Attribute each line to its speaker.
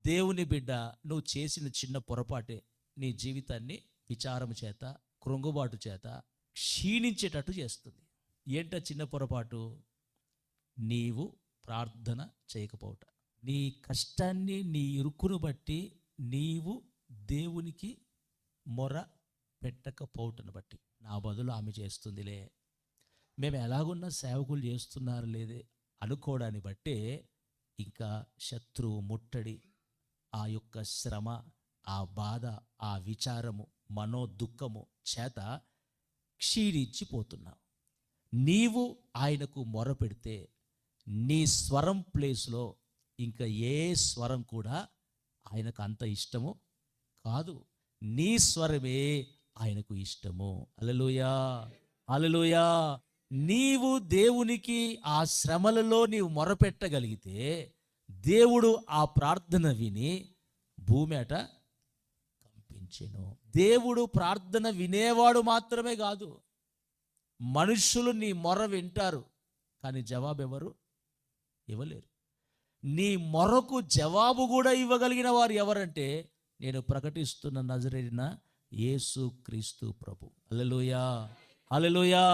Speaker 1: దేవుని బిడ్డ, నువ్వు చేసిన చిన్న పొరపాటే నీ జీవితాన్ని విచారం చేత, కృంగుబాటు చేత క్షీణించేటట్టు చేస్తుంది. ఏంట చిన్న పొరపాటు? నీవు ప్రార్థన చేయకపోవట. నీ కష్టాన్ని, నీ ఇరుకును బట్టి నీవు దేవునికి మొర పెట్టకపోవటను బట్టి. నా బదులు ఆమె చేస్తుందిలే, మేము ఎలాగున్నా సేవకులు చేస్తున్నారు లేదే అనుకోవడాన్ని బట్టే ఇంకా శత్రువు ముట్టడి, ఆ యొక్క శ్రమ, ఆ బాధ, ఆ విచారము, మనోదుఃఖము చేత క్షీణించిపోతున్నావు. నీవు ఆయనకు మొర పెడితే నీ స్వరం ప్లేస్లో ఇంకా ఏ స్వరం కూడా ఆయనకు అంత ఇష్టము కాదు. నీ స్వరమే ఆయనకు ఇష్టము. హల్లెలూయా, హల్లెలూయా. నీవు దేవునికి ఆ శ్రమలలో నీవు మొరపెట్టగలిగితే దేవుడు ఆ ప్రార్థన విని భూమి అట కంపించెను. దేవుడు ప్రార్థన వినేవాడు మాత్రమే కాదు, మనుషులు నీ మొర వింటారు, కానీ జవాబు ఎవరు ఇవ్వలేరు. నీ మొరకు జవాబు కూడా ఇవ్వగలిగిన వారు ఎవరంటే నేను ప్రకటిస్తున్న నజరేయుడైన యేసు క్రీస్తు ప్రభు. హల్లెలూయా, హల్లెలూయా.